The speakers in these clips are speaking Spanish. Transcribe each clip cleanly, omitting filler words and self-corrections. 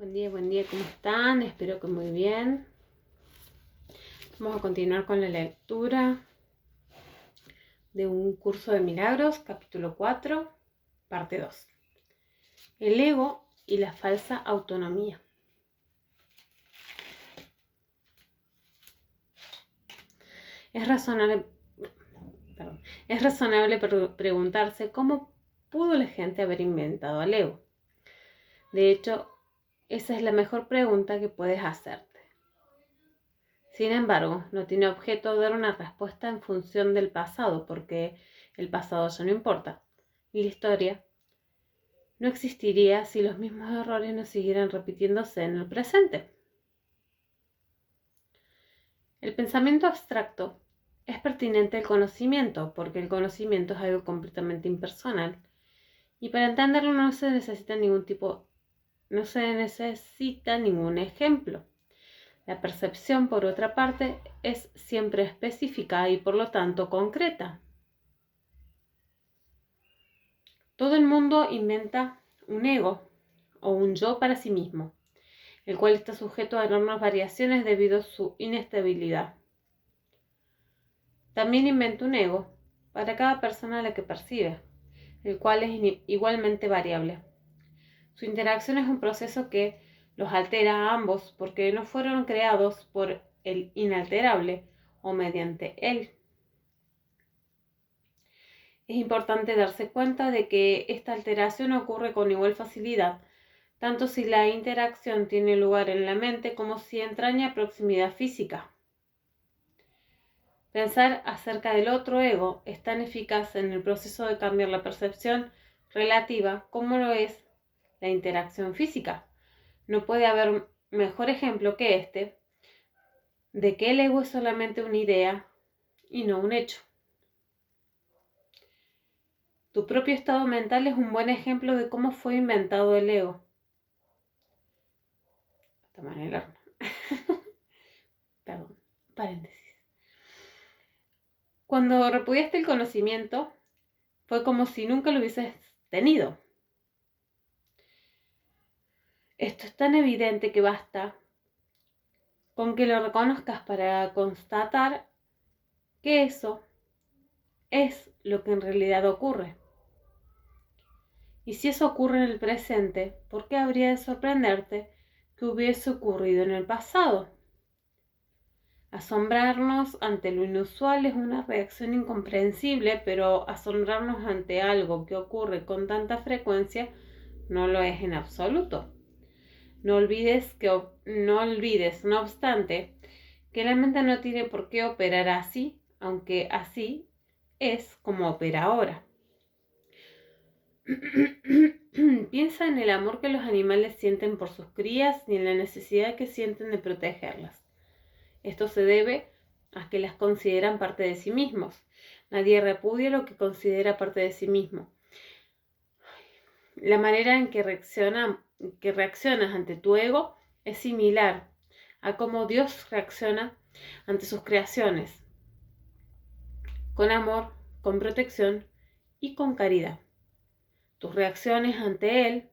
Buen día, ¿cómo están? Espero que muy bien. Vamos a continuar con la lectura de Un curso de milagros, capítulo 4, parte 2. El ego y la falsa autonomía. Es razonable preguntarse cómo pudo la gente haber inventado al ego. De hecho, esa es la mejor pregunta que puedes hacerte. Sin embargo, no tiene objeto dar una respuesta en función del pasado, porque el pasado ya no importa, y la historia no existiría si los mismos errores no siguieran repitiéndose en el presente. El pensamiento abstracto es pertinente al conocimiento, porque el conocimiento es algo completamente impersonal, y para entenderlo no se necesita ningún ejemplo. La percepción, por otra parte, es siempre específica y por lo tanto concreta. Todo el mundo inventa un ego o un yo para sí mismo, el cual está sujeto a enormes variaciones debido a su inestabilidad. También inventa un ego para cada persona a la que percibe, el cual es igualmente variable. Su interacción es un proceso que los altera a ambos porque no fueron creados por el inalterable o mediante él. Es importante darse cuenta de que esta alteración ocurre con igual facilidad, tanto si la interacción tiene lugar en la mente como si entraña proximidad física. Pensar acerca del otro ego es tan eficaz en el proceso de cambiar la percepción relativa como lo es la interacción física. No puede haber mejor ejemplo que este de que el ego es solamente una idea y no un hecho. Tu propio estado mental es un buen ejemplo de cómo fue inventado el ego. Perdón, paréntesis. Cuando repudiaste el conocimiento, fue como si nunca lo hubieses tenido. Esto es tan evidente que basta con que lo reconozcas para constatar que eso es lo que en realidad ocurre. Y si eso ocurre en el presente, ¿por qué habría de sorprenderte que hubiese ocurrido en el pasado? Asombrarnos ante lo inusual es una reacción incomprensible, pero asombrarnos ante algo que ocurre con tanta frecuencia no lo es en absoluto. No olvides, no obstante, que la mente no tiene por qué operar así, aunque así es como opera ahora. Piensa en el amor que los animales sienten por sus crías y en la necesidad que sienten de protegerlas. Esto se debe a que las consideran parte de sí mismos. Nadie repudia lo que considera parte de sí mismo. La manera en que reaccionas ante tu ego es similar a cómo Dios reacciona ante sus creaciones, con amor, con protección y con caridad. Tus reacciones ante Él,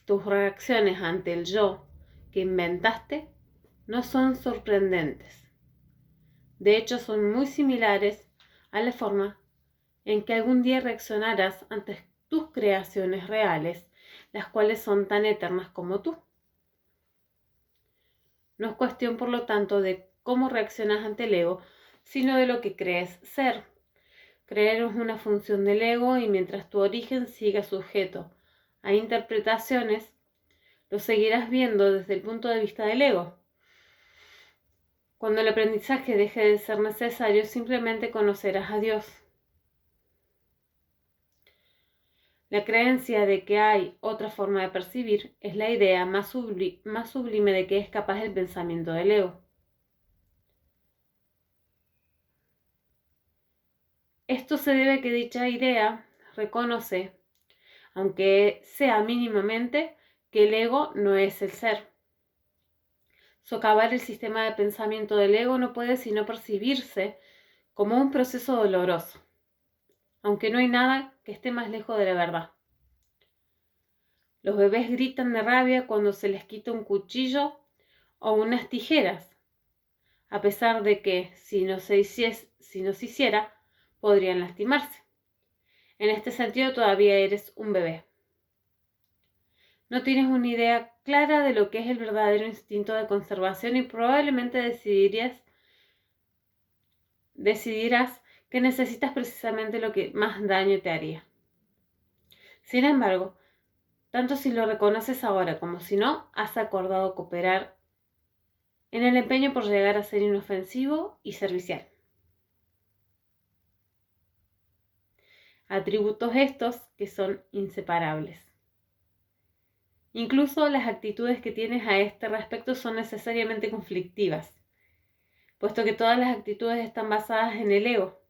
tus reacciones ante el yo que inventaste, no son sorprendentes. De hecho, son muy similares a la forma en que algún día reaccionarás ante tus creaciones reales, las cuales son tan eternas como tú. No es cuestión, por lo tanto, de cómo reaccionas ante el ego, sino de lo que crees ser. Creer es una función del ego y mientras tu origen siga sujeto a interpretaciones, lo seguirás viendo desde el punto de vista del ego. Cuando el aprendizaje deje de ser necesario, simplemente conocerás a Dios. La creencia de que hay otra forma de percibir es la idea más sublime de que es capaz el pensamiento del ego. Esto se debe a que dicha idea reconoce, aunque sea mínimamente, que el ego no es el ser. Socavar el sistema de pensamiento del ego no puede sino percibirse como un proceso doloroso, aunque no hay nada que esté más lejos de la verdad. Los bebés gritan de rabia cuando se les quita un cuchillo o unas tijeras, a pesar de que, si no se hiciera, podrían lastimarse. En este sentido, todavía eres un bebé. No tienes una idea clara de lo que es el verdadero instinto de conservación y probablemente decidirás que necesitas precisamente lo que más daño te haría. Sin embargo, tanto si lo reconoces ahora como si no, has acordado cooperar en el empeño por llegar a ser inofensivo y servicial. Atributos estos que son inseparables. Incluso las actitudes que tienes a este respecto son necesariamente conflictivas, puesto que todas las actitudes están basadas en el ego.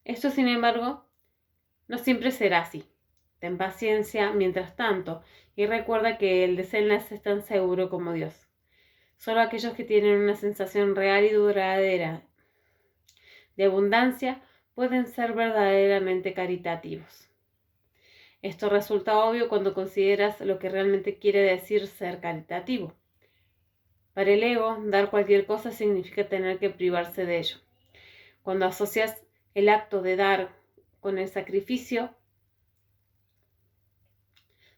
Esto, sin embargo, no siempre será así. Ten paciencia mientras tanto y recuerda que el desenlace es tan seguro como Dios. Solo aquellos que tienen una sensación real y duradera de abundancia pueden ser verdaderamente caritativos. Esto resulta obvio cuando consideras lo que realmente quiere decir ser caritativo. Para el ego, dar cualquier cosa significa tener que privarse de ello. Cuando asocias el acto de dar con el sacrificio,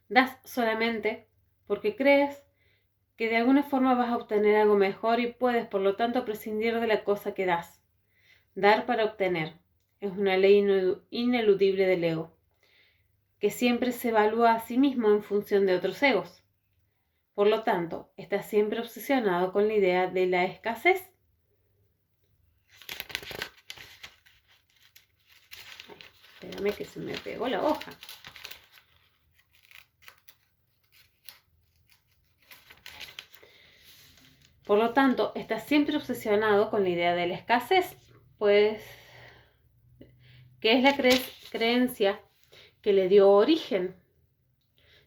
das solamente porque crees que de alguna forma vas a obtener algo mejor y puedes, por lo tanto, prescindir de la cosa que das. Dar para obtener es una ley ineludible del ego, que siempre se evalúa a sí mismo en función de otros egos. Por lo tanto, está siempre obsesionado con la idea de la escasez. Ay, espérame que se me pegó la hoja. Por lo tanto, está siempre obsesionado con la idea de la escasez, pues, que es la creencia que le dio origen.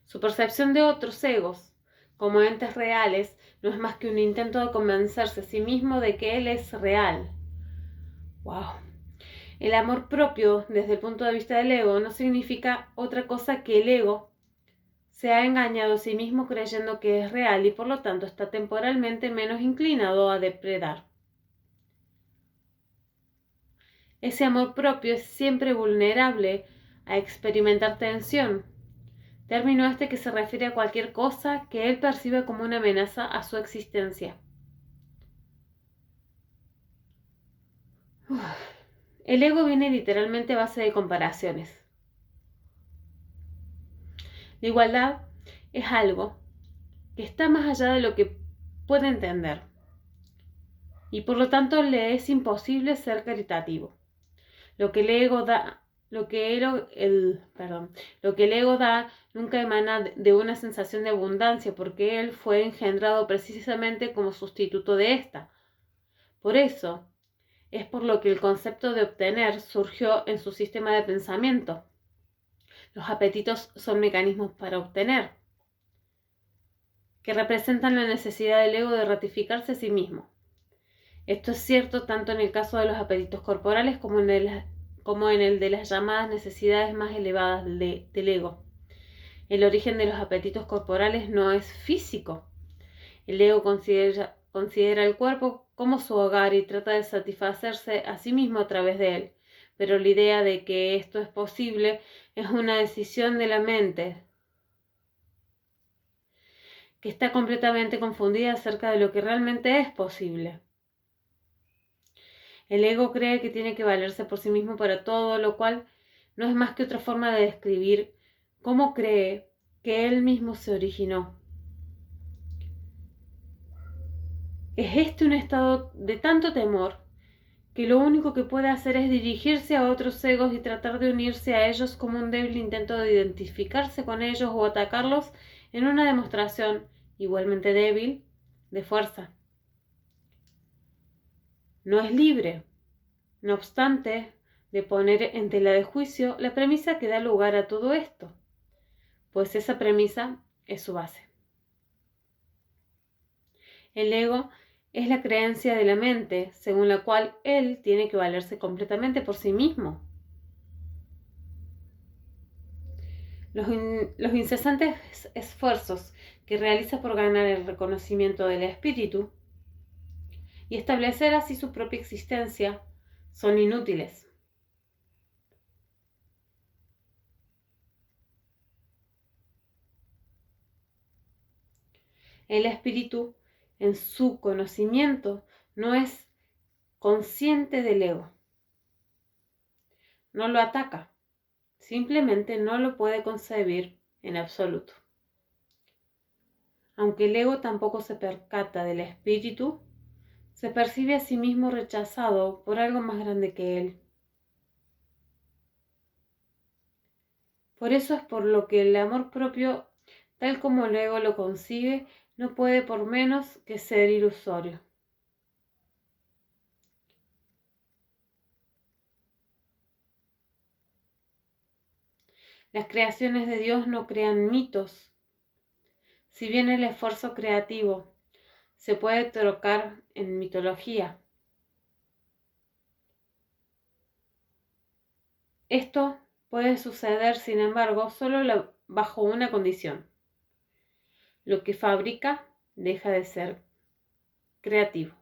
Su percepción de otros egos como entes reales no es más que un intento de convencerse a sí mismo de que él es real. ¡Wow! El amor propio, desde el punto de vista del ego, no significa otra cosa que el ego se ha engañado a sí mismo creyendo que es real y por lo tanto está temporalmente menos inclinado a depredar. Ese amor propio es siempre vulnerable a experimentar tensión, término este que se refiere a cualquier cosa que él percibe como una amenaza a su existencia. El ego viene literalmente a base de comparaciones. La igualdad es algo que está más allá de lo que puede entender y por lo tanto le es imposible ser caritativo. Lo que el ego da nunca emana de una sensación de abundancia porque él fue engendrado precisamente como sustituto de esta. Por eso es por lo que el concepto de obtener surgió en su sistema de pensamiento. Los apetitos son mecanismos para obtener, que representan la necesidad del ego de ratificarse a sí mismo. Esto es cierto tanto en el caso de los apetitos corporales como en el de las llamadas necesidades más elevadas del ego. El origen de los apetitos corporales no es físico. El ego considera el cuerpo como su hogar y trata de satisfacerse a sí mismo a través de él. Pero la idea de que esto es posible es una decisión de la mente que está completamente confundida acerca de lo que realmente es posible. El ego cree que tiene que valerse por sí mismo para todo, lo cual no es más que otra forma de describir cómo cree que él mismo se originó. Es este un estado de tanto temor que lo único que puede hacer es dirigirse a otros egos y tratar de unirse a ellos como un débil intento de identificarse con ellos o atacarlos en una demostración, igualmente débil, de fuerza. No es libre, no obstante, de poner en tela de juicio la premisa que da lugar a todo esto, pues esa premisa es su base. El ego es la creencia de la mente, según la cual él tiene que valerse completamente por sí mismo. Los incesantes esfuerzos que realiza por ganar el reconocimiento del espíritu y establecer así su propia existencia son inútiles. El espíritu, en su conocimiento, no es consciente del ego. No lo ataca, simplemente no lo puede concebir en absoluto. Aunque el ego tampoco se percata del espíritu, se percibe a sí mismo rechazado por algo más grande que él. Por eso es por lo que el amor propio, tal como el ego lo concibe, no puede por menos que ser ilusorio. Las creaciones de Dios no crean mitos. Si bien el esfuerzo creativo se puede trocar en mitología, esto puede suceder, sin embargo, solo bajo una condición. Lo que fabrica deja de ser creativo.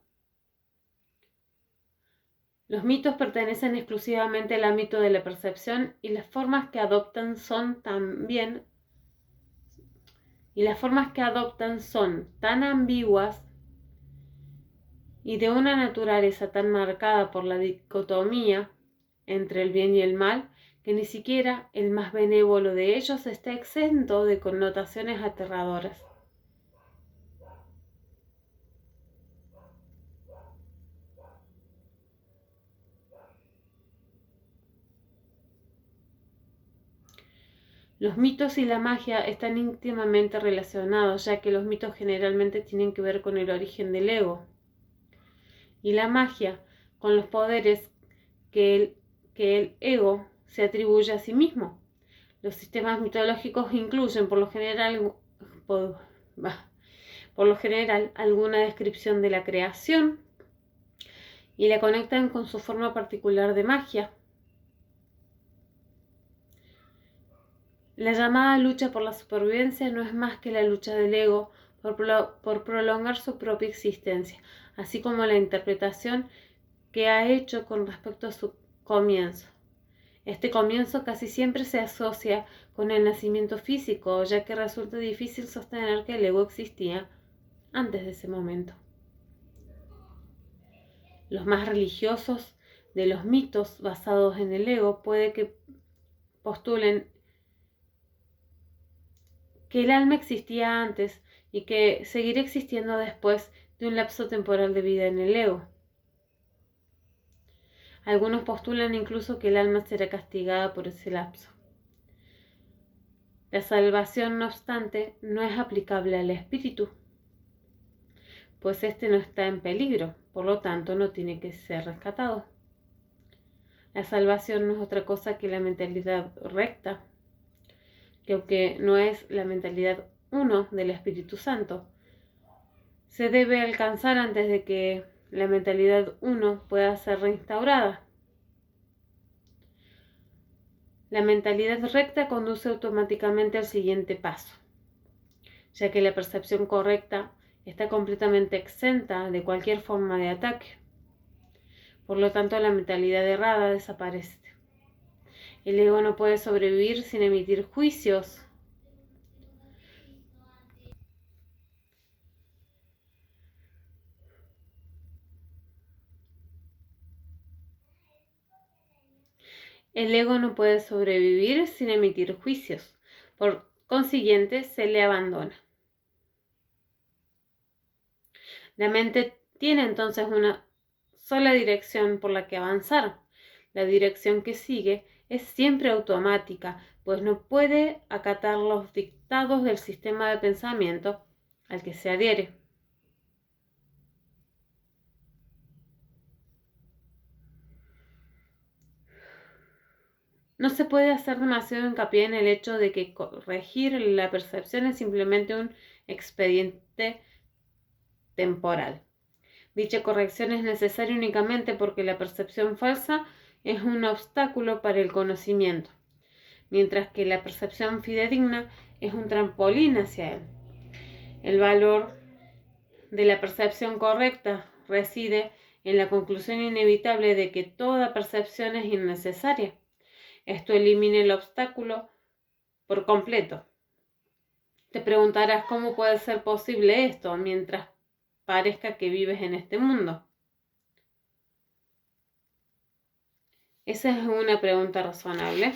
Los mitos pertenecen exclusivamente al ámbito de la percepción y las formas que adoptan son tan ambiguas y de una naturaleza tan marcada por la dicotomía entre el bien y el mal, que ni siquiera el más benévolo de ellos está exento de connotaciones aterradoras. Los mitos y la magia están íntimamente relacionados, ya que los mitos generalmente tienen que ver con el origen del ego, y la magia con los poderes que el ego se atribuye a sí mismo. Los sistemas mitológicos incluyen por lo general alguna descripción de la creación y la conectan con su forma particular de magia. La llamada lucha por la supervivencia no es más que la lucha del ego por prolongar su propia existencia, así como la interpretación que ha hecho con respecto a su comienzo. Este comienzo casi siempre se asocia con el nacimiento físico, ya que resulta difícil sostener que el ego existía antes de ese momento. Los más religiosos de los mitos basados en el ego puede que postulen que el alma existía antes y que seguirá existiendo después de un lapso temporal de vida en el ego. Algunos postulan incluso que el alma será castigada por ese lapso. La salvación, no obstante, no es aplicable al espíritu, pues éste no está en peligro, por lo tanto no tiene que ser rescatado. La salvación no es otra cosa que la mentalidad recta, que aunque no es la mentalidad uno del Espíritu Santo, se debe alcanzar antes de que la mentalidad uno pueda ser reinstaurada. La mentalidad recta conduce automáticamente al siguiente paso, ya que la percepción correcta está completamente exenta de cualquier forma de ataque. Por lo tanto, la mentalidad errada desaparece. El ego no puede sobrevivir sin emitir juicios. El ego no puede sobrevivir sin emitir juicios. Por consiguiente, se le abandona. La mente tiene entonces una sola dirección por la que avanzar. La dirección que sigue es siempre automática, pues no puede acatar los dictados del sistema de pensamiento al que se adhiere. No se puede hacer demasiado hincapié en el hecho de que corregir la percepción es simplemente un expediente temporal. Dicha corrección es necesaria únicamente porque la percepción falsa es un obstáculo para el conocimiento. mientras que la percepción fidedigna es un trampolín hacia él. El valor de la percepción correcta reside en la conclusión inevitable de que toda percepción es innecesaria. Esto elimina el obstáculo por completo. Te preguntarás cómo puede ser posible esto mientras parezca que vives en este mundo. Esa es una pregunta razonable.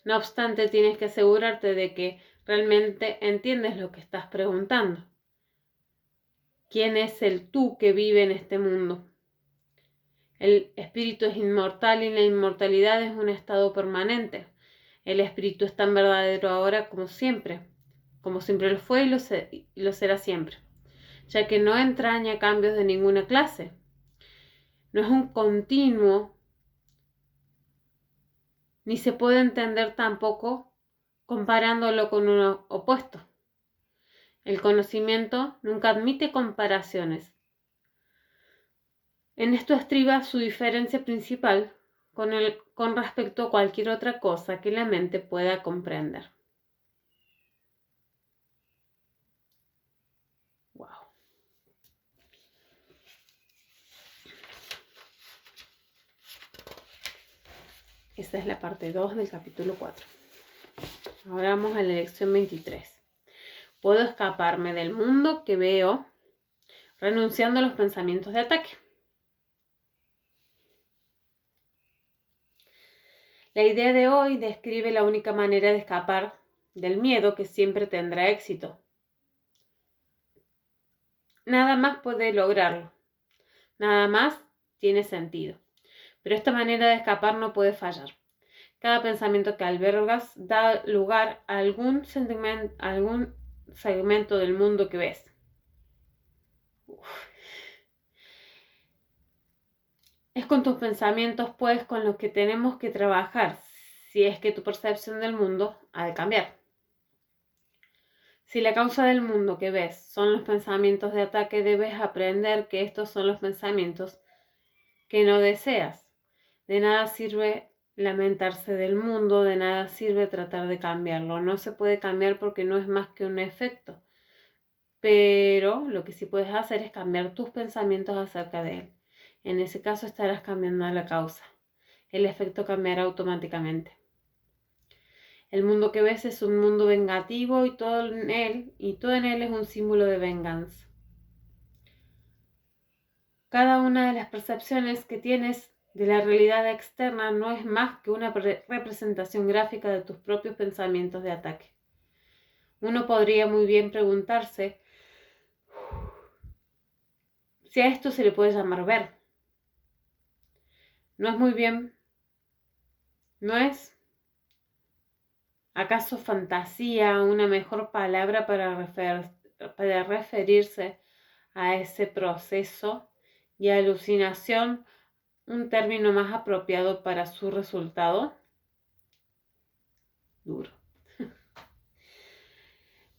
No obstante, tienes que asegurarte de que realmente entiendes lo que estás preguntando. ¿Quién es el tú que vive en este mundo? El espíritu es inmortal y la inmortalidad es un estado permanente. El espíritu es tan verdadero ahora como siempre lo fue y lo será siempre, ya que no entraña cambios de ninguna clase. No es un continuo, ni se puede entender tampoco comparándolo con uno opuesto. El conocimiento nunca admite comparaciones. En esto estriba su diferencia principal con respecto a cualquier otra cosa que la mente pueda comprender. Wow. Esa es la parte 2 del capítulo 4. Ahora vamos a la lección 23. Puedo escaparme del mundo que veo renunciando a los pensamientos de ataque. La idea de hoy describe la única manera de escapar del miedo que siempre tendrá éxito. Nada más puede lograrlo. Nada más tiene sentido. Pero esta manera de escapar no puede fallar. Cada pensamiento que albergas da lugar a algún segmento del mundo que ves. Es con tus pensamientos, pues, con los que tenemos que trabajar, si es que tu percepción del mundo ha de cambiar. Si la causa del mundo que ves son los pensamientos de ataque, debes aprender que estos son los pensamientos que no deseas. De nada sirve lamentarse del mundo, de nada sirve tratar de cambiarlo. No se puede cambiar porque no es más que un efecto. Pero lo que sí puedes hacer es cambiar tus pensamientos acerca de él. En ese caso estarás cambiando la causa. El efecto cambiará automáticamente. El mundo que ves es un mundo vengativo y todo en él es un símbolo de venganza. Cada una de las percepciones que tienes de la realidad externa no es más que una representación gráfica de tus propios pensamientos de ataque. Uno podría muy bien preguntarse si a esto se le puede llamar ver. ¿No es acaso fantasía una mejor palabra para referirse a ese proceso, y alucinación un término más apropiado para su resultado? Duro.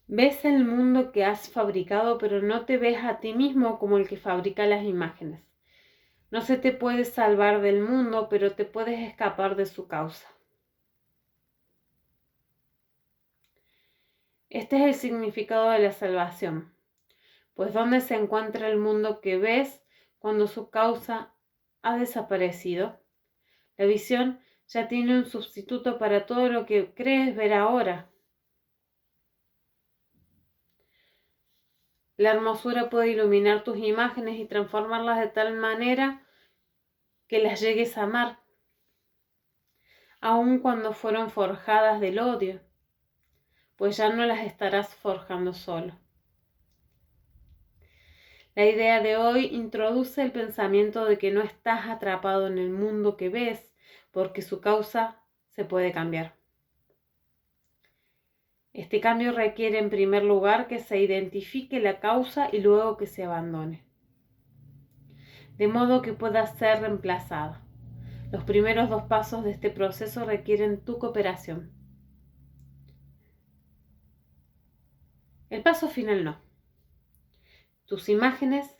Ves el mundo que has fabricado, pero no te ves a ti mismo como el que fabrica las imágenes. No se te puede salvar del mundo, pero te puedes escapar de su causa. Este es el significado de la salvación. Pues ¿dónde se encuentra el mundo que ves cuando su causa ha desaparecido? La visión ya tiene un sustituto para todo lo que crees ver ahora. La hermosura puede iluminar tus imágenes y transformarlas de tal manera que las llegues a amar, aun cuando fueron forjadas del odio, pues ya no las estarás forjando solo. La idea de hoy introduce el pensamiento de que no estás atrapado en el mundo que ves, porque su causa se puede cambiar. Este cambio requiere en primer lugar que se identifique la causa y luego que se abandone, de modo que pueda ser reemplazada. Los primeros 2 pasos de este proceso requieren tu cooperación. El paso final no. Tus imágenes,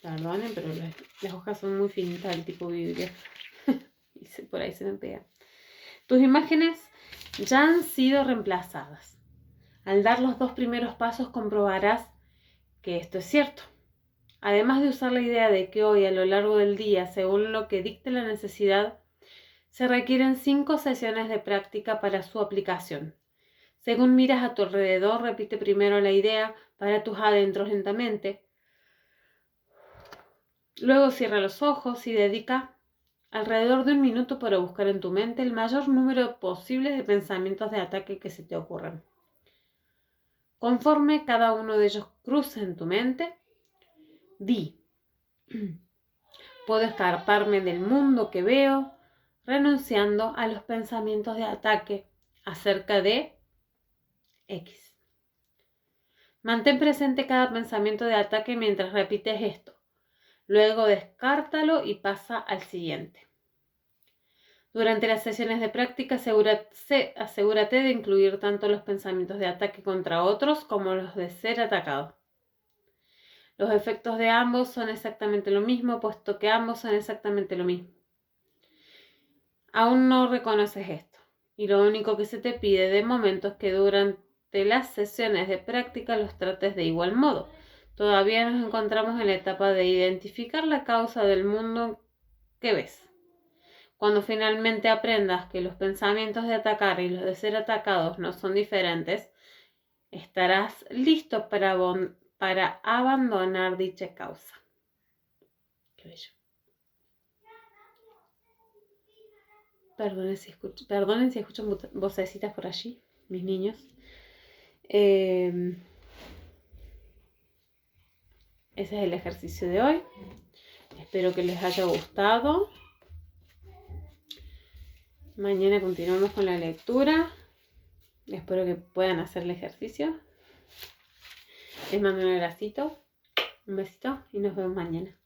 perdonen, pero las hojas son muy finitas del tipo Biblia. por ahí se me pega. Tus imágenes ya han sido reemplazadas. Al dar los 2 primeros pasos comprobarás que esto es cierto. Además de usar la idea de que hoy a lo largo del día, según lo que dicte la necesidad, se requieren 5 sesiones de práctica para su aplicación. Según miras a tu alrededor, repite primero la idea para tus adentros lentamente. Luego cierra los ojos y dedica alrededor de 1 minuto para buscar en tu mente el mayor número posible de pensamientos de ataque que se te ocurran. Conforme cada uno de ellos cruce en tu mente, di: puedo escaparme del mundo que veo, renunciando a los pensamientos de ataque acerca de X. Mantén presente cada pensamiento de ataque mientras repites esto. Luego descártalo y pasa al siguiente. Durante las sesiones de práctica, asegúrate de incluir tanto los pensamientos de ataque contra otros como los de ser atacado. Los efectos de ambos son exactamente lo mismo, puesto que ambos son exactamente lo mismo. Aún no reconoces esto, y lo único que se te pide de momento es que durante las sesiones de práctica los trates de igual modo. Todavía nos encontramos en la etapa de identificar la causa del mundo que ves. Cuando finalmente aprendas que los pensamientos de atacar y los de ser atacados no son diferentes, estarás listo para abandonar dicha causa. Qué bello. Perdonen si escuchan vocecitas por allí, mis niños. Ese es el ejercicio de hoy. Espero que les haya gustado. Mañana continuamos con la lectura. Espero que puedan hacer el ejercicio. Les mando un abracito, un besito y nos vemos mañana.